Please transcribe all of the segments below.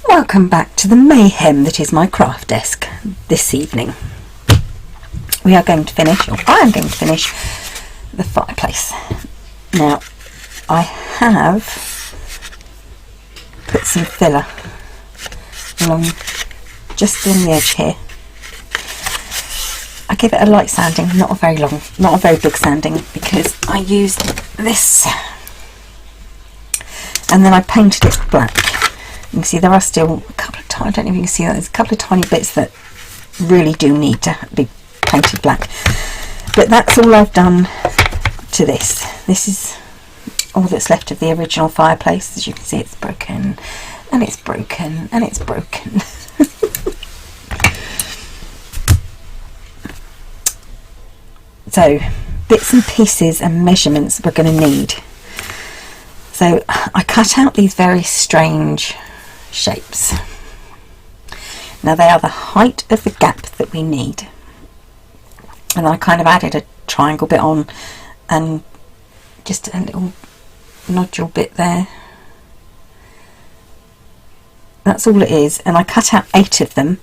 Welcome back to the mayhem that is my craft desk this evening. We are going to finish, or I am going to finish, the fireplace. Now, I have put some filler along just on the edge here. I give it a light sanding, not a very big sanding, because I used this and then I painted it black. You can see there are still a couple of tiny, I don't know if you can see that, there's a couple of tiny bits that really do need to be painted black. But that's all I've done to this. This is all that's left of the original fireplace. As you can see, it's broken, and it's broken, and it's broken. So, bits and pieces and measurements we're going to need. So, I cut out these very strange shapes. Now, they are the height of the gap that we need. And I kind of added a triangle bit on and just a little nodule bit there. That's all it is. And I cut out 8 of them,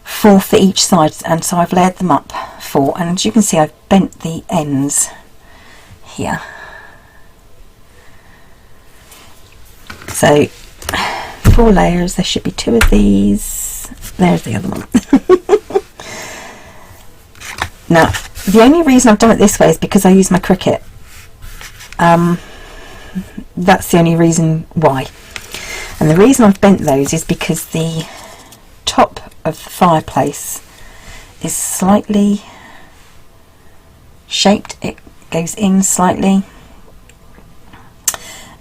4 for each side, and so I've layered them up 4, and as you can see I've bent the ends here. So 4 layers, there should be 2 of these. There's the other one. Now the only reason I've done it this way is because I use my Cricut. That's the only reason why. And the reason I've bent those is because the top of the fireplace is slightly shaped. It goes in slightly,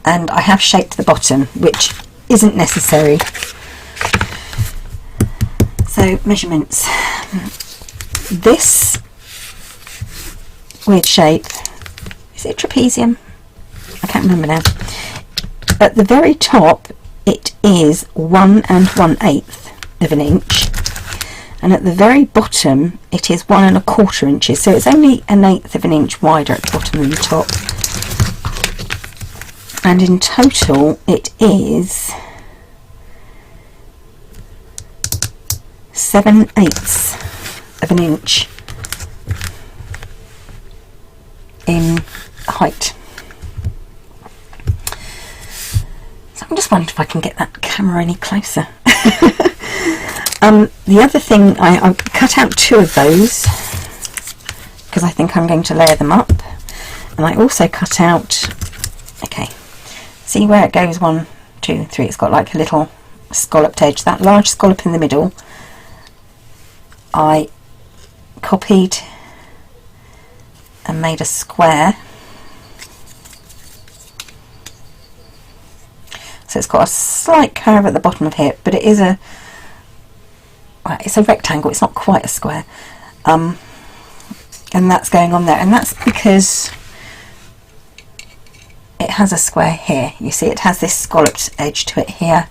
and I have shaped the bottom, which isn't necessary. So measurements. This weird shape, is it trapezium? I can't remember now. At the very top it is 1 1/8 of an inch, and at the very bottom it is 1 1/4 inches, so it's only 1/8 of an inch wider at the bottom than the top, and in total it is 7/8 of an inch in height. So I'm just wondering if I can get that camera any closer. The other thing, I cut out 2 of those because I think I'm going to layer them up, and I also cut out, okay, see where it goes 1, 2, 3, it's got like a little scalloped edge. That large scallop in the middle I copied and made a square. So it's got a slight curve at the bottom of here, but it is it's a rectangle, it's not quite a square, and that's going on there, and that's because it has a square here. You see it has this scalloped edge to it here,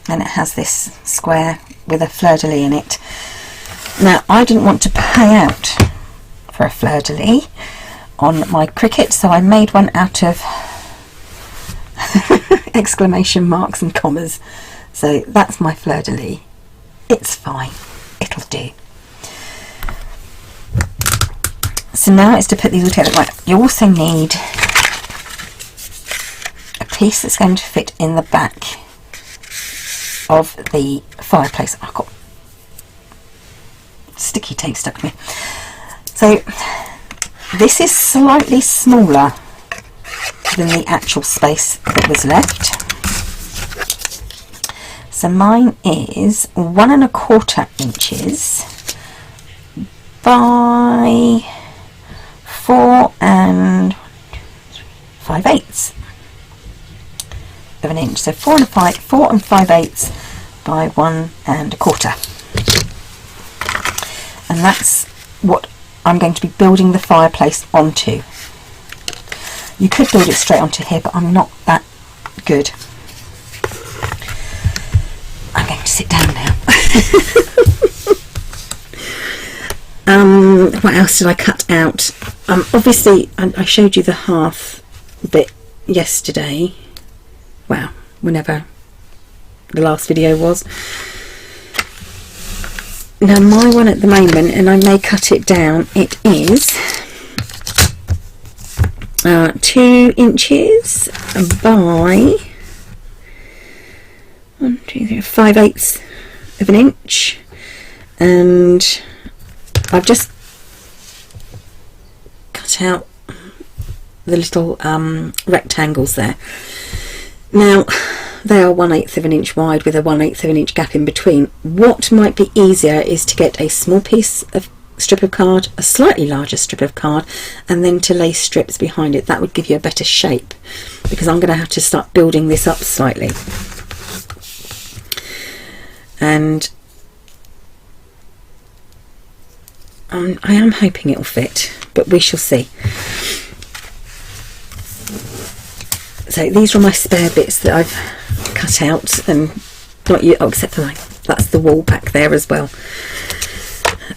and it has this square with a fleur-de-lis in it. Now I didn't want to pay out for a fleur-de-lis on my Cricut, so I made one out of exclamation marks and commas. So that's my fleur-de-lis. It's fine, it'll do. So now it's to put these all together. Right, you also need a piece that's going to fit in the back of the fireplace. I've got sticky tape stuck to me. So this is slightly smaller than the actual space that was left. So mine is 1 1/4 inches by 4 5/8 of an inch. So 4 5/8 by 1 1/4. And that's what I'm going to be building the fireplace onto. You could build it straight onto here, but I'm not that good. I'm going to sit down now. What else did I cut out? Obviously, I showed you the half bit yesterday. Well, whenever the last video was. Now my one at the moment, and I may cut it down, it is 2 inches by 5/8 of an inch, and I've just cut out the little rectangles there. Now they are 1/8 of an inch wide with a 1/8 of an inch gap in between. What might be easier is to get a small piece of strip of card, a slightly larger strip of card, and then to lay strips behind it. That would give you a better shape, because I'm going to have to start building this up slightly. And I am hoping it'll fit, but we shall see. So these are my spare bits that I've cut out, and not you, except for that's the wall back there as well.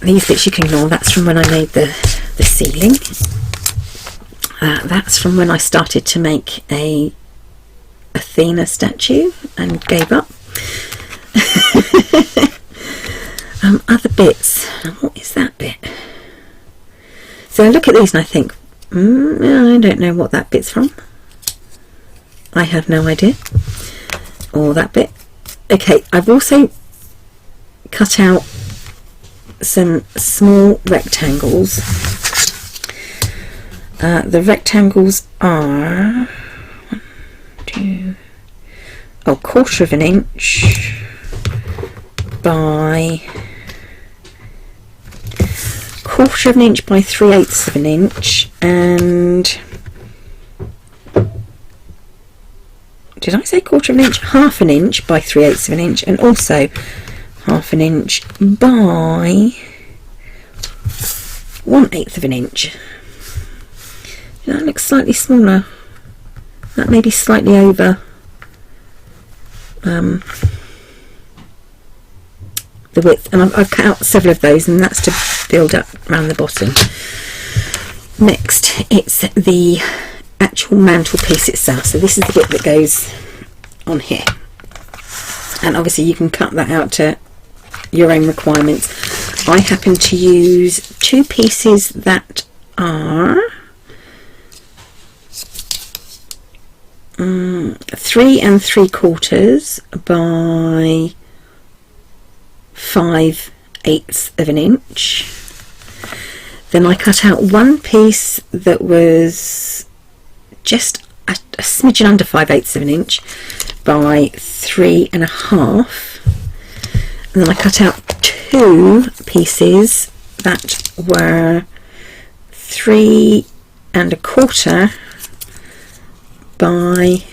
These bits you can ignore. That's from when I made the ceiling. That's from when I started to make a Athena statue and gave up. Other bits. What is that bit? So I look at these and I think, I don't know what that bit's from. I have no idea. Or that bit. Okay, I've also cut out some small rectangles. The rectangles are 1/4 of an inch by 1/4 of an inch by 3/8 of an inch, and did I say 1/4 of an inch? 1/2 an inch by 3/8 of an inch, and also 1/2 an inch by 1/8 of an inch. That looks slightly smaller. That may be slightly over the width, and I've cut out several of those, and that's to build up around the bottom. Next, it's the actual mantelpiece itself. So this is the bit that goes on here, and obviously you can cut that out to your own requirements. I happen to use 2 pieces that are 3 3/4 by 5/8 of an inch. Then I cut out one piece that was just a smidgen under 5/8 of an inch by 3 1/2, and then I cut out 2 pieces that were 3 1/4 by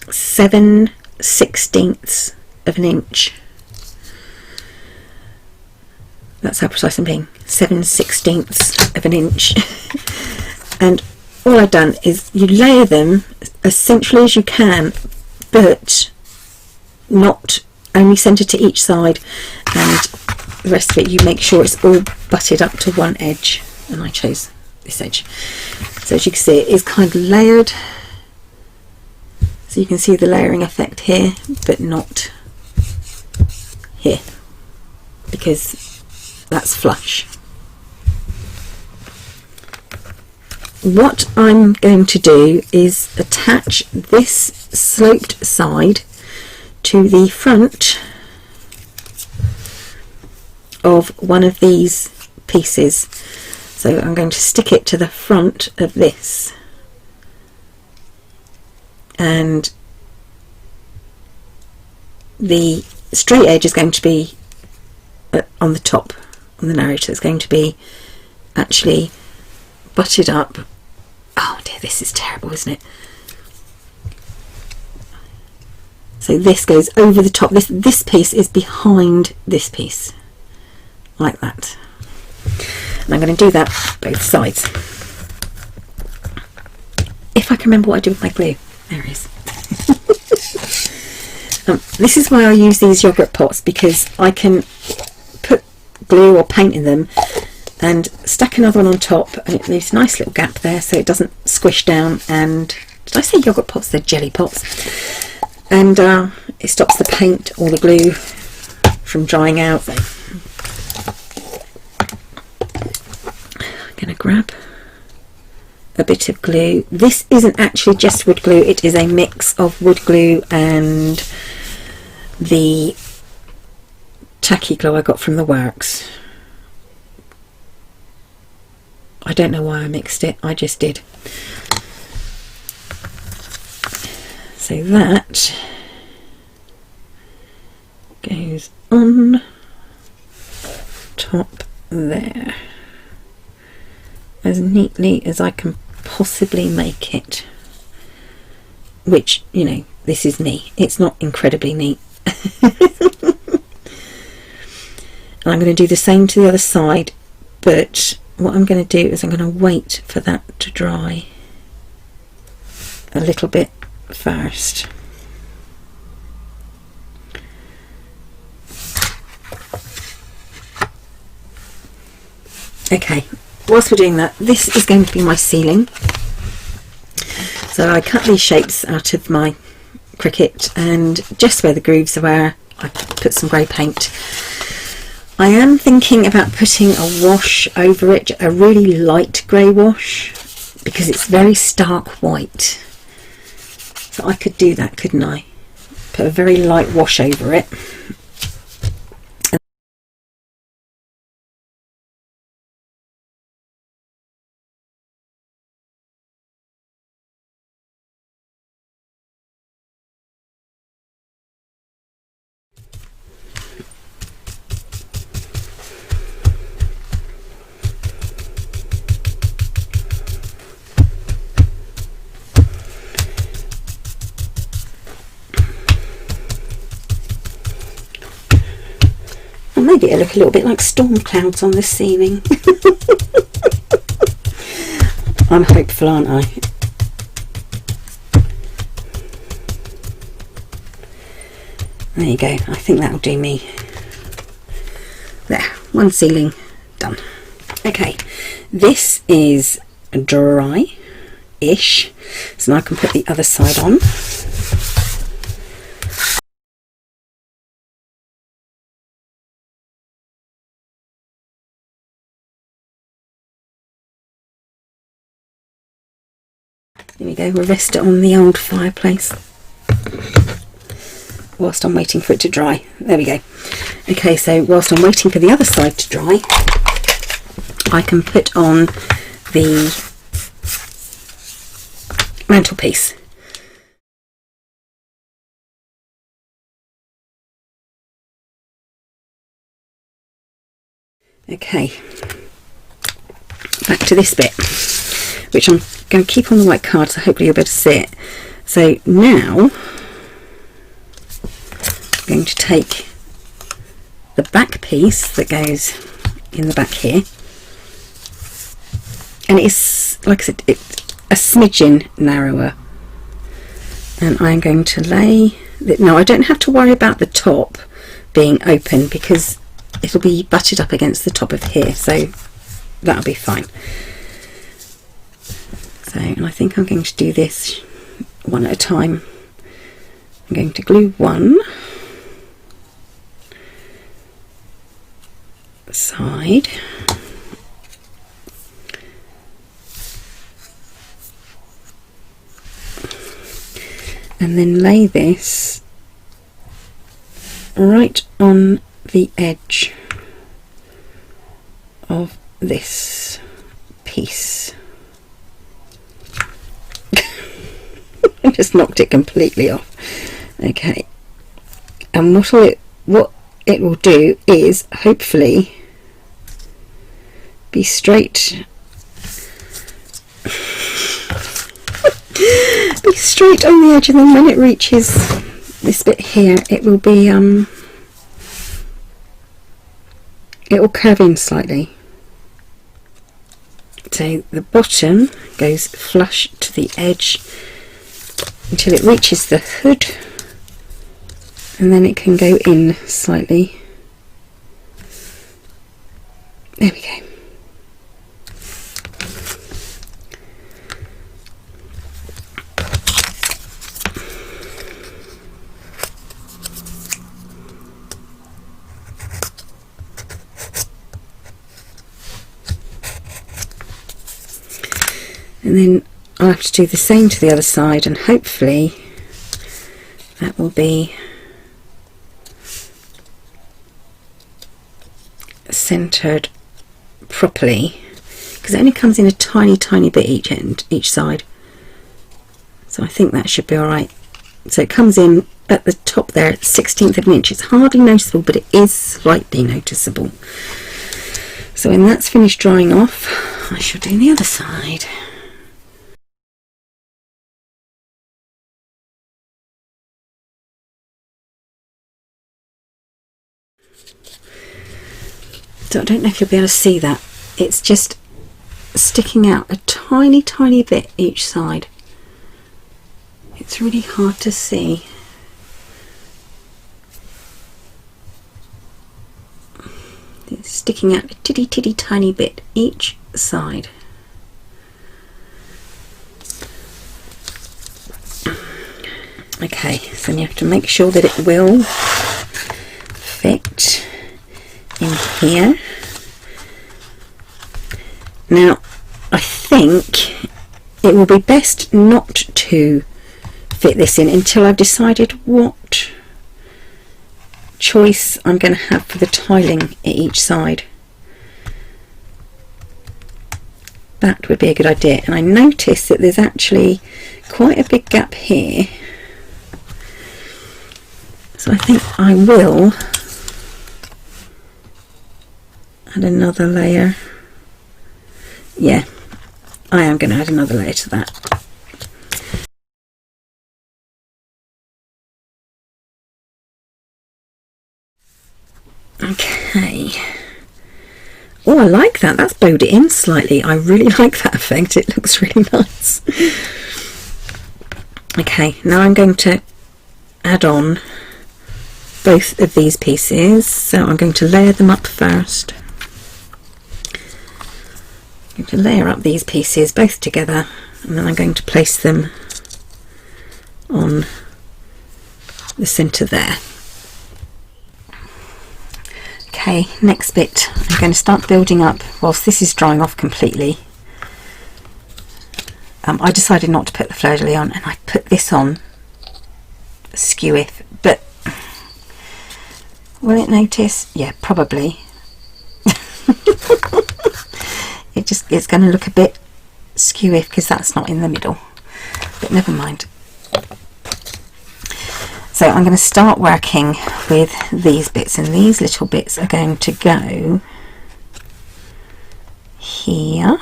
7/16 of an inch. That's how precise I'm being. 7/16 of an inch. And all I've done is you layer them as centrally as you can, but not only centred to each side, and the rest of it you make sure it's all butted up to one edge, and I chose this edge. So as you can see, it is kind of layered. So you can see the layering effect here, but not here, because that's flush. What I'm going to do is attach this sloped side to the front of one of these pieces. So I'm going to stick it to the front of this, and the straight edge is going to be on the top, on the narrator. It's going to be actually butted up. Oh dear, this is terrible, isn't it? So this goes over the top. This piece is behind this piece, like that. And I'm going to do that both sides. If I can remember what I do with my glue. There it is. This is why I use these yogurt pots, because I can put glue or paint in them and stack another one on top, and it leaves a nice little gap there so it doesn't squish down, and did I say yogurt pots? They're jelly pots, and it stops the paint or the glue from drying out. I'm going to grab a bit of glue. This isn't actually just wood glue, it is a mix of wood glue and the tacky glue I got from the works. I don't know why I mixed it, I just did. So that goes on top there as neatly as I can possibly make it, which, you know, this is me, it's not incredibly neat. And I'm going to do the same to the other side, but what I'm going to do is I'm going to wait for that to dry a little bit first. Okay, whilst we're doing that, this is going to be my ceiling. So I cut these shapes out of my Cricut, and just where the grooves are, I put some grey paint. I am thinking about putting a wash over it, a really light grey wash, because it's very stark white. So I could do that, couldn't I? Put a very light wash over it. Maybe it'll look a little bit like storm clouds on the ceiling. I'm hopeful, aren't I? There you go, I think that'll do me. There, one ceiling done. Okay, this is dry-ish, so now I can put the other side on. There we go, we'll rest it on the old fireplace whilst I'm waiting for it to dry. There we go. Okay, so whilst I'm waiting for the other side to dry, I can put on the mantelpiece. Okay, back to this bit, which I'm going to keep on the white card, so hopefully you'll be able to see it. So now I'm going to take the back piece that goes in the back here, and it's, like I said, it's a smidgen narrower, and I'm going to lay it. Now I don't have to worry about the top being open because it'll be butted up against the top of here, so that'll be fine. So, and I think I'm going to do this one at a time. I'm going to glue one side, and then lay this right on the edge of this piece. I just knocked it completely off. Okay, and what it will do is hopefully be straight be straight on the edge, and then when it reaches this bit here, it will be it will curve in slightly. So the bottom goes flush to the edge until it reaches the hood, and then it can go in slightly. There we go. And then I'll have to do the same to the other side, and hopefully that will be centered properly, because it only comes in a tiny bit each side, so I think that should be alright. So it comes in at the top there at 1/16 of an inch. It's hardly noticeable, but it is slightly noticeable. So when that's finished drying off, I shall do the other side. So I don't know if you'll be able to see that. It's just sticking out a tiny bit each side. It's really hard to see. It's sticking out a titty tiny bit each side. Okay, so you have to make sure that it will fit in here. Now, I think it will be best not to fit this in until I've decided what choice I'm going to have for the tiling at each side. That would be a good idea. And I notice that there's actually quite a big gap here, so I think I will add another layer. Yeah, I am going to add another layer to that. Okay. Oh, I like that. That's bowed it in slightly. I really like that effect. It looks really nice. Okay, now I'm going to add on both of these pieces. So I'm going to layer them up first. I'm going to layer up these pieces both together, and then I'm going to place them on the centre there. Okay, next bit, I'm going to start building up whilst this is drying off completely. I decided not to put the fleur-de-lis on, and I put this on skew-if, but will it notice? Yeah, probably. It's going to look a bit skew-if because that's not in the middle, but never mind. So I'm going to start working with these bits, and these little bits are going to go here,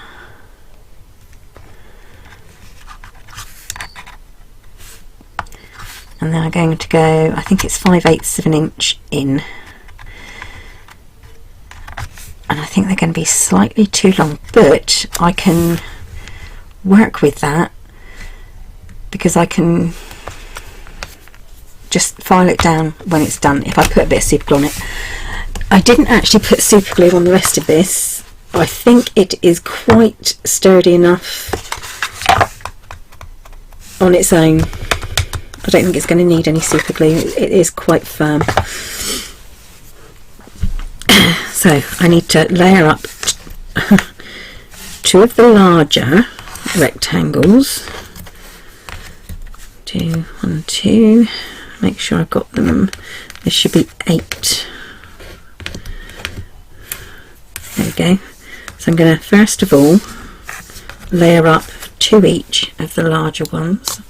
and then I'm going to go, I think it's 5/8 of an inch in, and I think they're going to be slightly too long, but I can work with that because I can just file it down when it's done if I put a bit of super glue on it. I didn't actually put super glue on the rest of this. I think it is quite sturdy enough on its own. I don't think it's going to need any super glue. It is quite firm. So I need to layer up two of the larger rectangles. 2, 1, 2. Make sure I've got them. There should be 8. There we go. So I'm going to first of all layer up 2 each of the larger ones.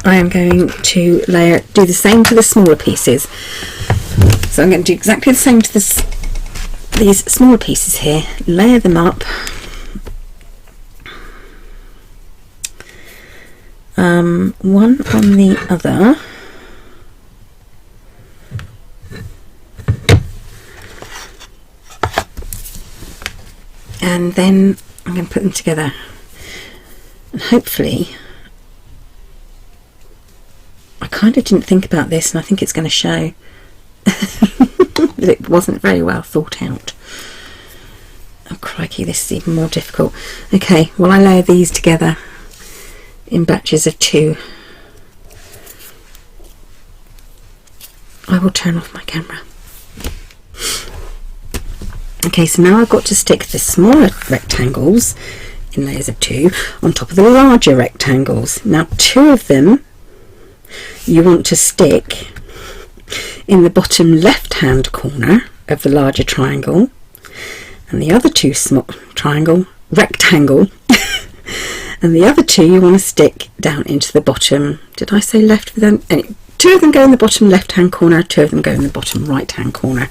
I am going to do the same to the smaller pieces. So I'm going to do exactly the same to these smaller pieces here, layer them up, one on the other, and then I'm going to put them together, and hopefully kind of didn't think about this, and I think it's going to show that it wasn't very well thought out. Oh crikey, this is even more difficult. Okay, well, I layer these together in batches of 2. I will turn off my camera. Okay, so now I've got to stick the smaller rectangles in layers of 2 on top of the larger rectangles. Now 2 of them you want to stick in the bottom left hand corner of the larger triangle, and the other 2 small rectangle and the other 2 you want to stick down into the bottom, did I say left for them? Anyway, 2 of them go in the bottom left hand corner, 2 of them go in the bottom right hand corner.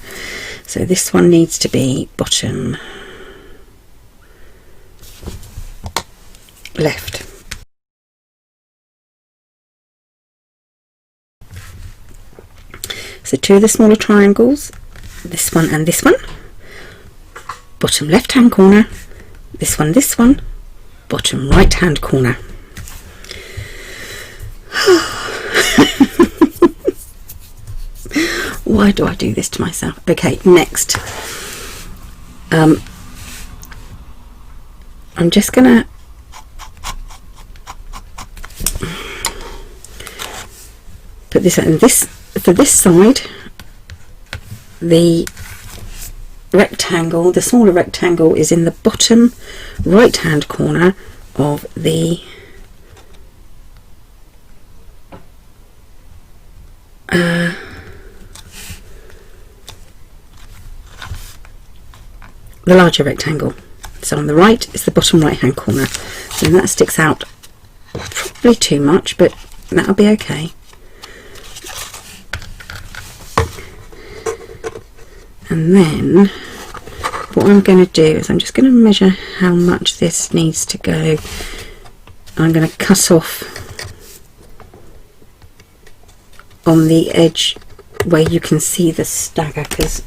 So this one needs to be bottom left. So 2 of the smaller triangles, this one and this one, bottom left hand corner, this one, bottom right hand corner. Why do I do this to myself? Okay, next. I'm just gonna put this out, and this for this side, the rectangle, the smaller rectangle, is in the bottom right hand corner of the larger rectangle. So on the right is the bottom right hand corner. So that sticks out probably too much, but that'll be okay. And then what I'm going to do is I'm just going to measure how much this needs to go. I'm going to cut off on the edge where you can see the stagger, because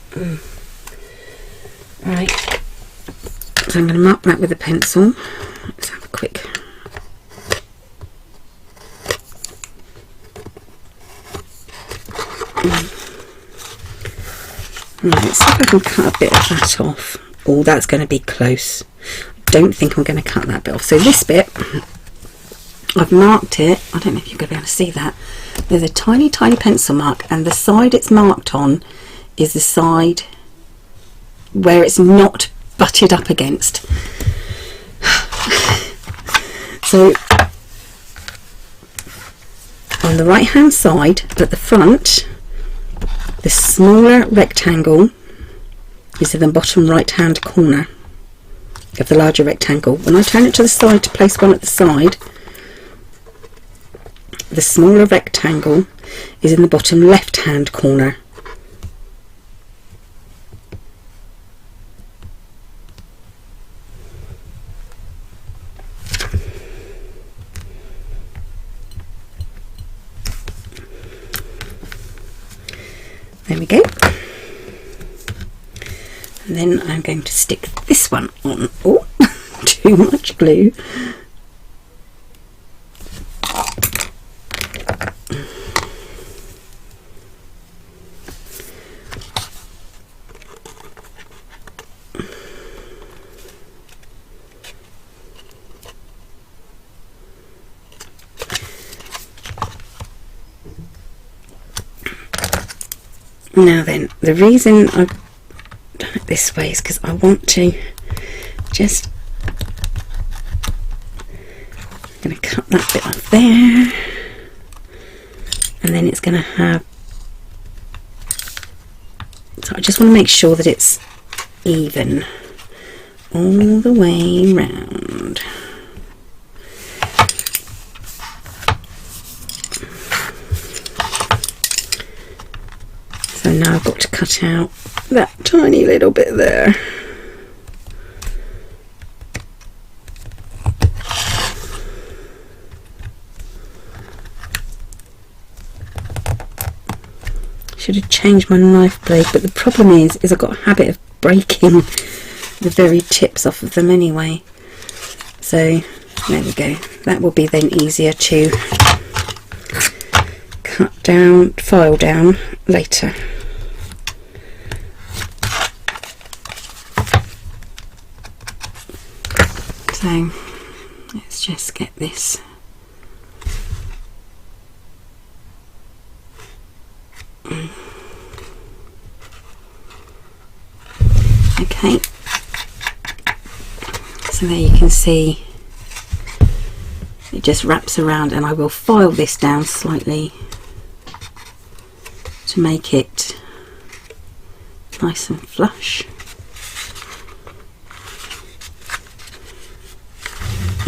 right, so I'm going to mark that with a pencil. Let's have a quick right, let's see if I can cut a bit of that off. Oh, that's going to be close. I don't think I'm going to cut that bit off. So this bit, I've marked it. I don't know if you're going to be able to see that. There's a tiny pencil mark, and the side it's marked on is the side where it's not butted up against. So on the right hand side at the front, the smaller rectangle is in the bottom right hand corner of the larger rectangle. When I turn it to the side to place one at the side, the smaller rectangle is in the bottom left hand corner. There we go. And then I'm going to stick this one on. Oh, too much glue. Now then, the reason I've done it this way is because I want to just, I'm going to cut that bit off there, and then it's going to have, so I just want to make sure that it's even all the way round. So now I've got to cut out that tiny little bit there. Should have changed my knife blade, but the problem is I've got a habit of breaking the very tips off of them anyway. So there we go. That will be then easier to file down later. So let's just get this. Okay, so there you can see it just wraps around, and I will file this down slightly to make it nice and flush.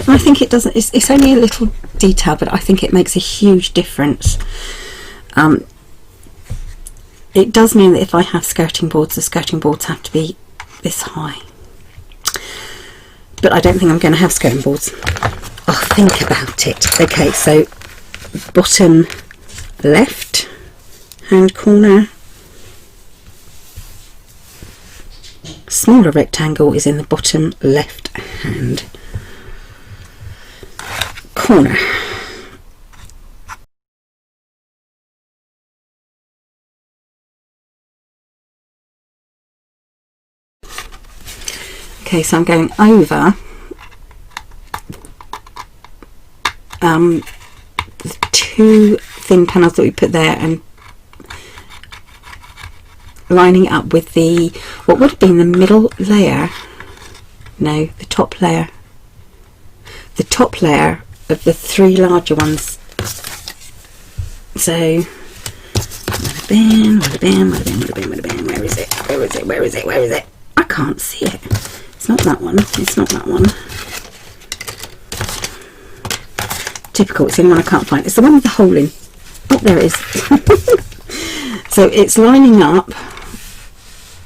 I think it doesn't, it's only a little detail, but I think it makes a huge difference. It does mean that if I have skirting boards, the skirting boards have to be this high. But I don't think I'm going to have skirting boards. Oh, think about it. Okay, so bottom left hand corner, smaller rectangle is in the bottom left hand corner. Okay, so I'm going over the 2 thin panels that we put there and lining it up with the, what would have been the middle layer, no, the top layer of the 3 larger ones. So where is it? I can't see it. It's not that one. It's not that one. Typical. It's the only one I can't find. It's the one with the hole in. Oh, there it is. So it's lining up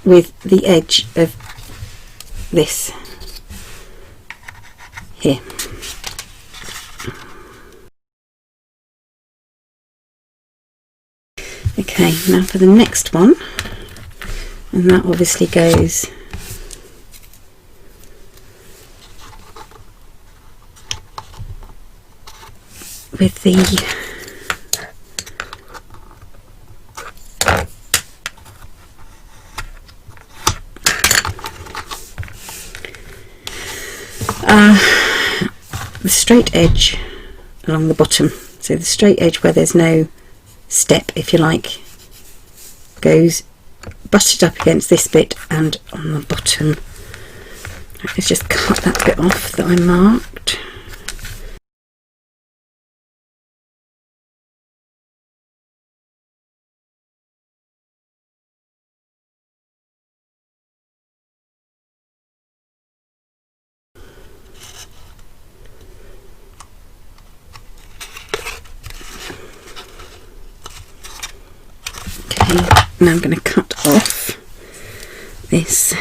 with the edge of this here. Okay, now for the next one, and that obviously goes with the straight edge along the bottom. So the straight edge where there's no step, if you like, goes butted up against this bit, and on the bottom, let's just cut that bit off that I marked. Now I'm going to cut off this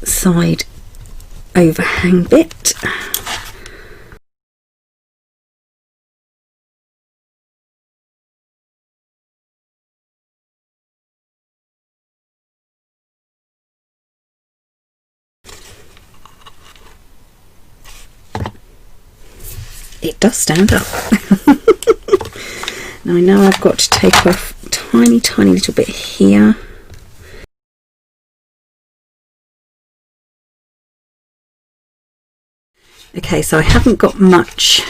side overhang bit. It does stand up. Now I know I've got to take off a tiny little bit here. Okay, so I haven't got much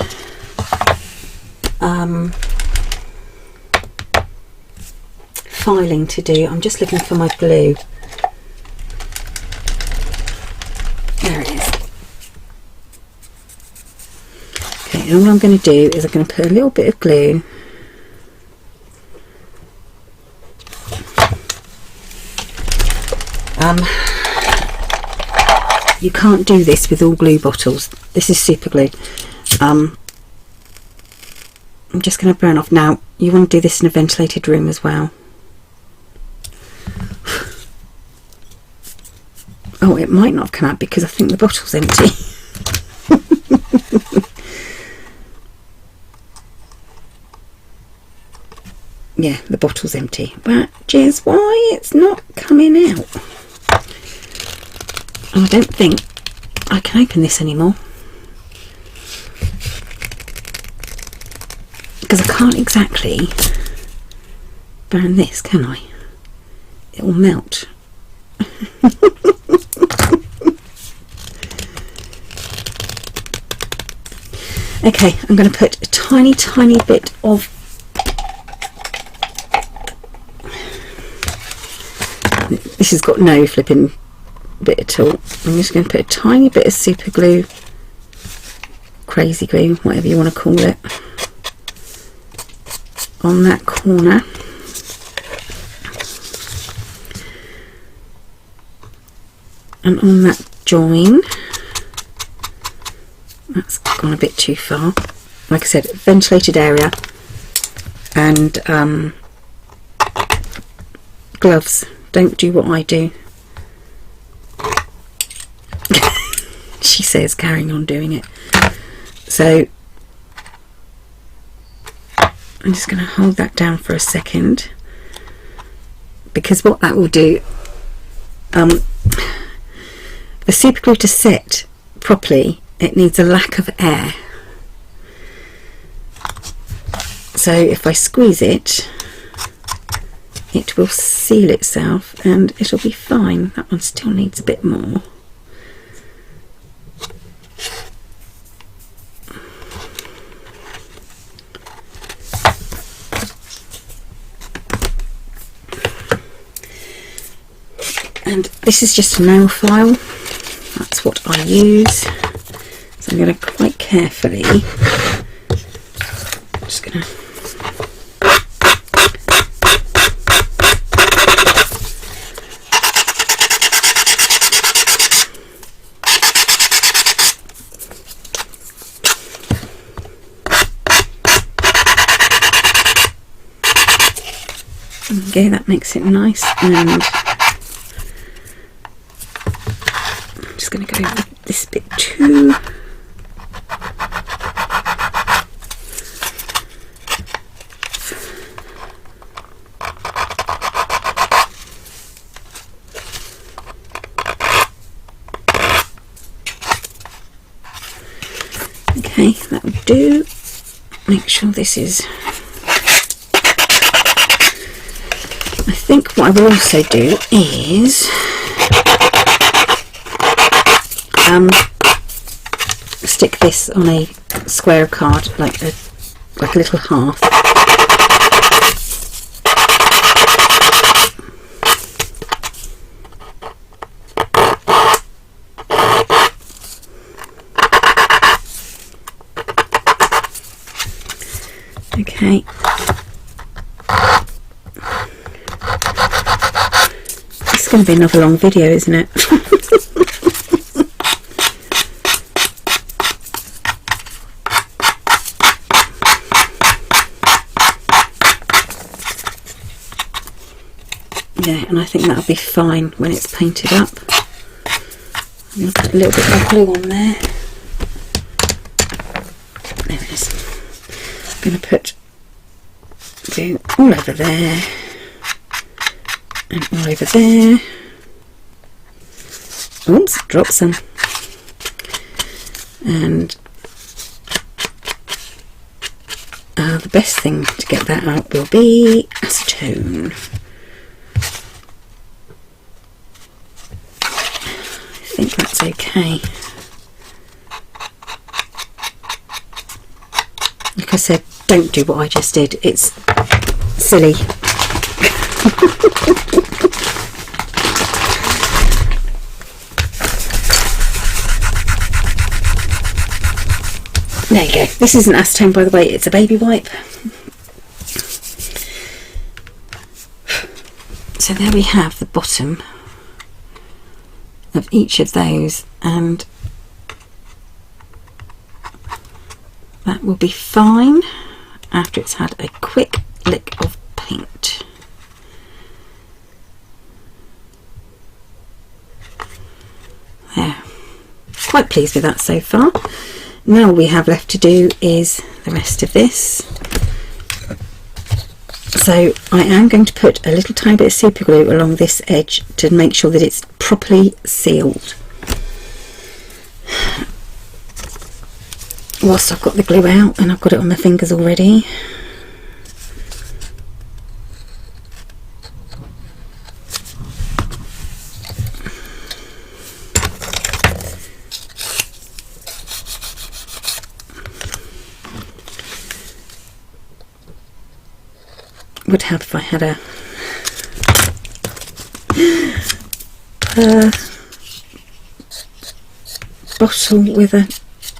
filing to do. I'm just looking for my glue. There it is. Okay, and all I'm going to do is I'm going to put a little bit of glue you can't do this with all glue bottles. This is super glue. I'm just going to burn off. Now you want to do this in a ventilated room as well. Oh, it might not have come out because I think the bottle's empty. Yeah, the bottle's empty, which is why it's not coming out. I don't think I can open this anymore. because I can't exactly burn this, can I? It will melt. Okay, I'm going to put a tiny bit of this has got no flipping bit at all. I'm just going to put a tiny bit of super glue, crazy glue, whatever you want to call it, on that corner. And on that join. That's gone a bit too far. Like I said, ventilated area, and gloves. Don't do what I do. She says, carrying on doing it. So I'm just going to hold that down for a second, because what that will do, the super glue to set properly, it needs a lack of air. So if I squeeze it, it will seal itself and it'll be fine. That one still needs a bit more. And this is just a nail file. That's what I use. So I'm going to quite carefully, just going to okay, that makes it nice, and I'm just going to go with this bit too. Okay, that will do. Make sure this is... I think what I will also do is stick this on a square of card, like a little hearth. Okay. It's going to be another long video, isn't it? Yeah, and I think that'll be fine when it's painted up. I'm going to put a little bit of glue on there. There it is. I'm going to put glue all over there and all over there. Oops, drop some. And the best thing to get that out will be acetone. I think that's okay. Like I said, don't do what I just did. It's silly. There you go. This isn't acetone, by the way, it's a baby wipe. So there we have the bottom of each of those, and that will be fine after it's had a quick lick of paint. There. Quite pleased with that so far. Now all we have left to do is the rest of this. So I am going to put a little tiny bit of super glue along this edge to make sure that it's properly sealed. Whilst I've got the glue out and I've got it on my fingers already, would have if I had a bottle with a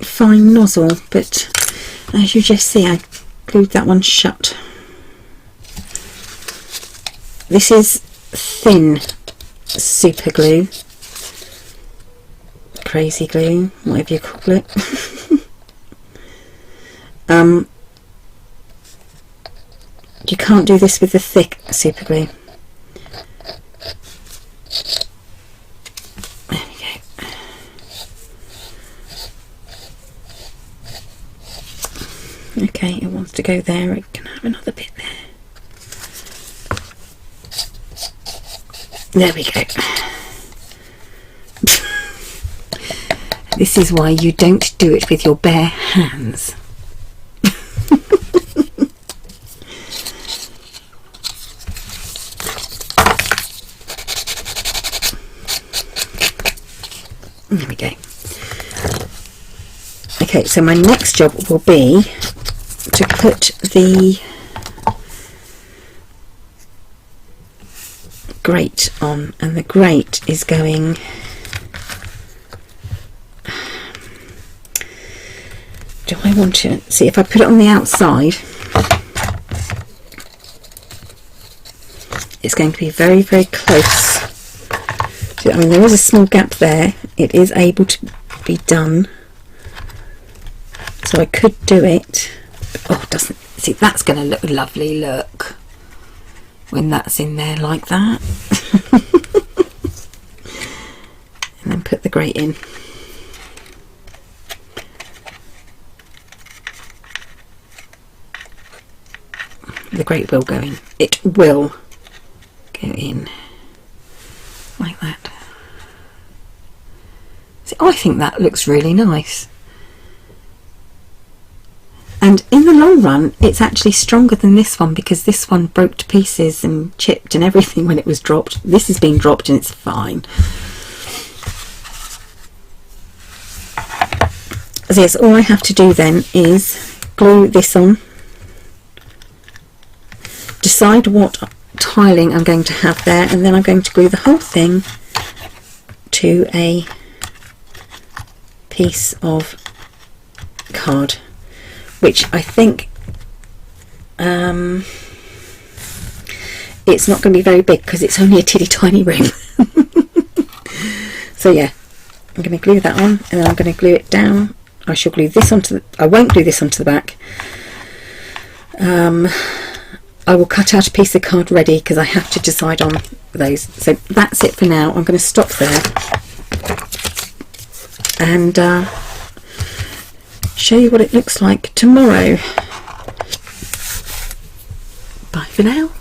fine nozzle, but as you just see, I glued that one shut. This is thin super glue, crazy glue, whatever you call it. You can't do this with the thick super glue. There we go. Okay, it wants to go there. It can have another bit there. There we go. This is why you don't do it with your bare hands. There we go. Okay, so my next job will be to put the grate on, and the grate is going do I want to see if I put it on the outside, it's going to be very, very close. I mean, there is a small gap there. It is able to be done, so I could do it. Oh, it doesn't. See, that's going to look lovely. Look, when that's in there like that. And then put the grate in. The grate will go in. It will go in like that. See, I think that looks really nice. And in the long run, it's actually stronger than this one, because this one broke to pieces and chipped and everything when it was dropped. This has been dropped and it's fine. So yes, all I have to do then is glue this on, decide what tiling I'm going to have there, and then I'm going to glue the whole thing to a piece of card, which I think it's not going to be very big because it's only a teeny tiny room. So yeah, I'm going to glue that on, and then I'm going to glue it down. I shall glue this onto the, I won't glue this onto the back. I will cut out a piece of card ready because I have to decide on those. So that's it for now. I'm going to stop there and show you what it looks like tomorrow. Bye for now.